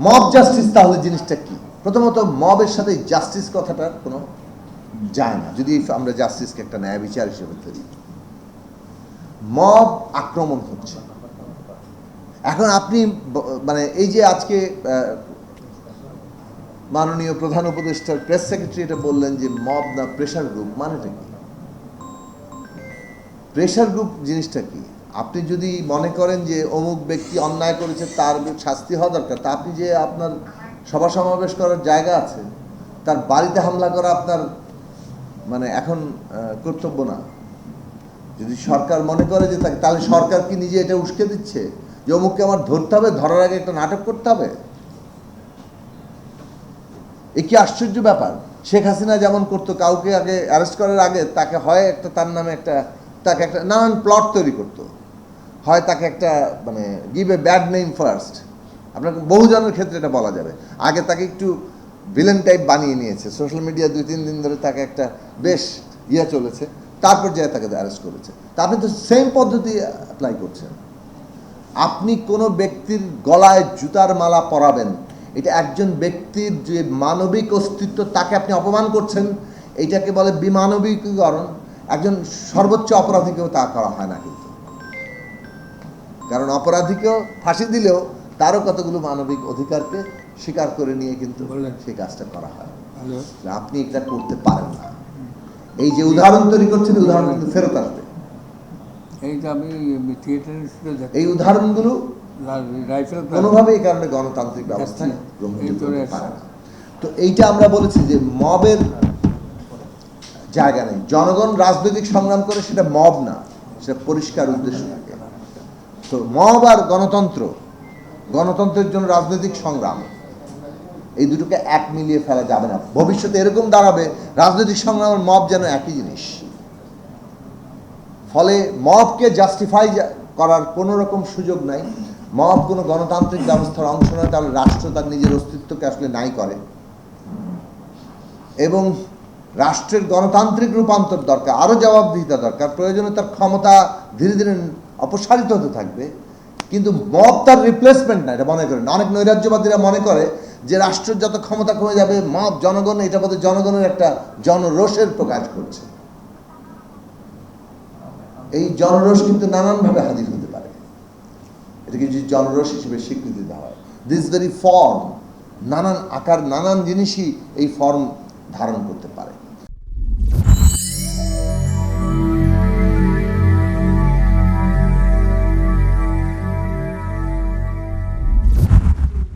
Mob justice তাহলে জিনিসটা কি? প্রথমত মবের সাথে জাস্টিস কথাটার কোনো যায় না, যদি আমরা জাস্টিসকে একটা ন্যায় বিচার হিসেবে ধরি। মব আক্রমণ হচ্ছে। এখন আপনি মানে এই যে আজকে মাননীয় প্রধান উপদেষ্টার প্রেস সেক্রেটারি এটা বললেন যে মব না প্রেশার গ্রুপ, মানেটা কি? প্রেশার গ্রুপ জিনিসটা কি? আপনি যদি মনে করেন যে অমুক ব্যক্তি অন্যায় করেছে তার শাস্তি হওয়া দরকার, তা আপনি যে আপনার সভা সমাবেশ করার জায়গা আছে তার বাড়িতে হামলা করা আপনার মানে এখন কর্তব্য না। যদি সরকার মনে করে যে তাহলে সরকার কি নিজে এটা উস্কে দিচ্ছে যে অমুককে আমার ধরতে হবে, ধরার আগে একটা নাটক করতে হবে? এ কি আশ্চর্য ব্যাপার! শেখ হাসিনা যেমন করতো, কাউকে আগে অ্যারেস্ট করার আগে তাকে হয় একটা তার নামে একটা তাকে একটা নানান প্লট তৈরি করতো, হয় তাকে একটা মানে give a bad name first. আপনার বহুজনের ক্ষেত্রে এটা বলা যাবে। আগে তাকে একটু ভিলেন টাইপ বানিয়ে নিয়েছে, সোশ্যাল মিডিয়া 2-3 দিন ধরে তাকে একটা বেশ চলেছে, তারপর যায় তাকে অ্যারেস্ট করেছে। তা আপনি তো সেম পদ্ধতি অ্যাপ্লাই করছেন। আপনি কোনো ব্যক্তির গলায় জুতার মালা পরাবেন, এটা একজন ব্যক্তির যে মানবিক অস্তিত্ব তাকে আপনি অপমান করছেন, এইটাকে বলে বিমানবিকীকরণ। একজন সর্বোচ্চ অপরাধীকেও তা করা হয় না কিন্তু, কারণ অপরাধীকেও ফাঁসি দিলেও তারও কতগুলো মানবিক অধিকারকে স্বীকার করে নিয়ে কিন্তু সেই কাজটা করা হয়। আপনি এটা করতে পারেন না। এই যে উদাহরণ তৈরি করছেন, উদাহরণ কিন্তু ফেরত আসবে। এই উদাহরণগুলো কোনোভাবে এই কারণে গণতান্ত্রিক ব্যবস্থায় গ্রহণযোগ্য হতে পারে না। তো এইটা আমরা বলেছি যে মবের জায়গা নেই। জনগণ রাজনৈতিক সংগ্রাম করে, সেটা মব না, সেটা পরিষ্কার উদ্দেশ্য থাকে। তো মব আর গণতন্ত্র, গণতন্ত্রের জন্য রাজনৈতিক সংগ্রাম, এই দুটোকে এক মিলিয়ে ফেলা যাবে না। ভবিষ্যতে এরকম দাঁড়াবে রাজনৈতিক সংগ্রাম আর মব যেন একই জিনিস। ফলে মবকে জাস্টিফাই করার কোনো রকম সুযোগ নাই। মব কোনো গণতান্ত্রিক ব্যবস্থার অংশ নয়, তাহলে রাষ্ট্র তার নিজের অস্তিত্বকে আসলে নাই করে। এবং রাষ্ট্রের গণতান্ত্রিক রূপান্তর দরকার, আরও জবাবদিহিতা দরকার। প্রয়োজনে তার ক্ষমতা ধীরে ধীরে অপসারিত হতে থাকবে, কিন্তু মব তার রিপ্লেসমেন্ট না, এটা মনে করেন। অনেক নৈরাজ্যবাদীরা মনে করে যে রাষ্ট্রের যত ক্ষমতা কমে যাবে মব জনগণ, এটা বোধহয় জনগণের একটা জনরোষের প্রকাশ করছে। এই জনরোষ কিন্তু নানানভাবে হাজির হতে পারে, এটাকে যদি জনরোষ হিসেবে স্বীকৃতি দেওয়া হয়। দিস ভেরি ফর্ম, নানান আকার, নানান জিনিসই এই ফর্ম ধারণ করতে পারে।